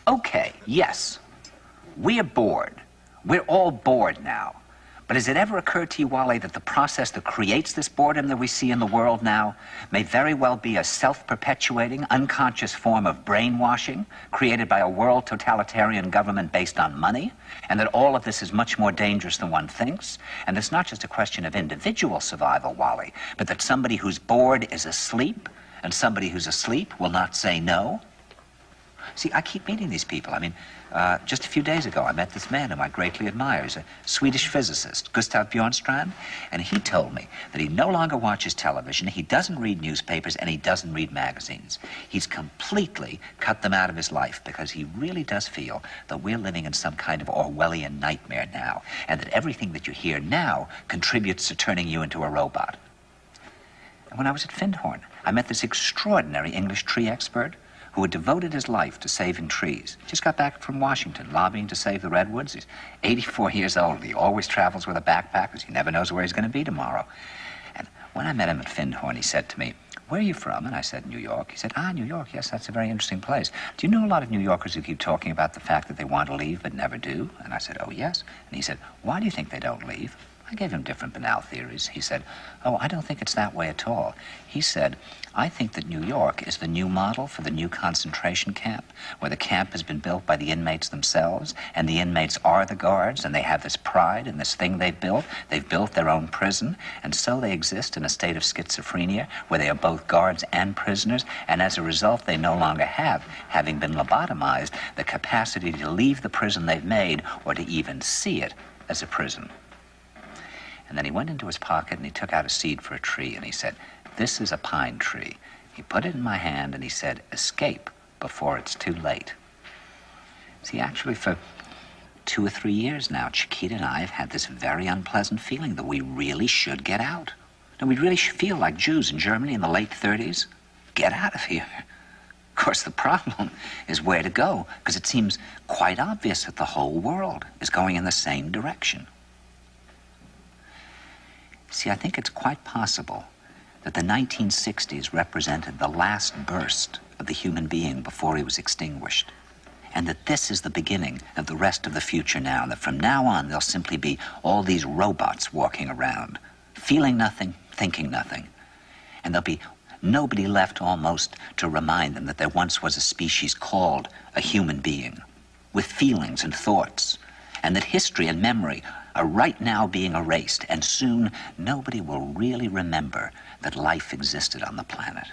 Okay, yes, we are bored. We're all bored now. But has it ever occurred to you, Wally, that the process that creates this boredom that we see in the world now may very well be a self-perpetuating, unconscious form of brainwashing created by a world totalitarian government based on money, and that all of this is much more dangerous than one thinks? And it's not just a question of individual survival, Wally, but that somebody who's bored is asleep, and somebody who's asleep will not say no? See, I keep meeting these people. I mean, just a few days ago, I met this man whom I greatly admire. He's a Swedish physicist, Gustav Bjornstrand, and he told me that he no longer watches television, he doesn't read newspapers, and he doesn't read magazines. He's completely cut them out of his life because he really does feel that we're living in some kind of Orwellian nightmare now, and that everything that you hear now contributes to turning you into a robot. And when I was at Findhorn, I met this extraordinary English tree expert who had devoted his life to saving trees. Just got back from Washington, lobbying to save the redwoods. He's 84 years old. He always travels with a backpack because he never knows where he's going to be tomorrow. And when I met him at Findhorn, he said to me, "Where are you from?" And I said, "New York." He said, "Ah, New York, yes, that's a very interesting place. Do you know a lot of New Yorkers who keep talking about the fact that they want to leave but never do?" And I said, "Oh, yes." And he said, "Why do you think they don't leave?" I gave him different banal theories. He said, "Oh, I don't think it's that way at all." He said, "I think that New York is the new model for the new concentration camp, where the camp has been built by the inmates themselves, and the inmates are the guards, and they have this pride in this thing they've built. They've built their own prison, and so they exist in a state of schizophrenia, where they are both guards and prisoners, and as a result, they no longer have, having been lobotomized, the capacity to leave the prison they've made, or to even see it as a prison." And then he went into his pocket and he took out a seed for a tree and he said, "This is a pine tree." He put it in my hand and he said, "Escape before it's too late." See, actually for 2 or 3 years now, Chiquita and I have had this very unpleasant feeling that we really should get out. And we really should feel like Jews in Germany in the late 30s. Get out of here. Of course, the problem is where to go, because it seems quite obvious that the whole world is going in the same direction. See, I think it's quite possible that the 1960s represented the last burst of the human being before he was extinguished, and that this is the beginning of the rest of the future now, and that from now on there'll simply be all these robots walking around, feeling nothing, thinking nothing, and there'll be nobody left almost to remind them that there once was a species called a human being, with feelings and thoughts, and that history and memory are right now being erased, and soon nobody will really remember that life existed on the planet.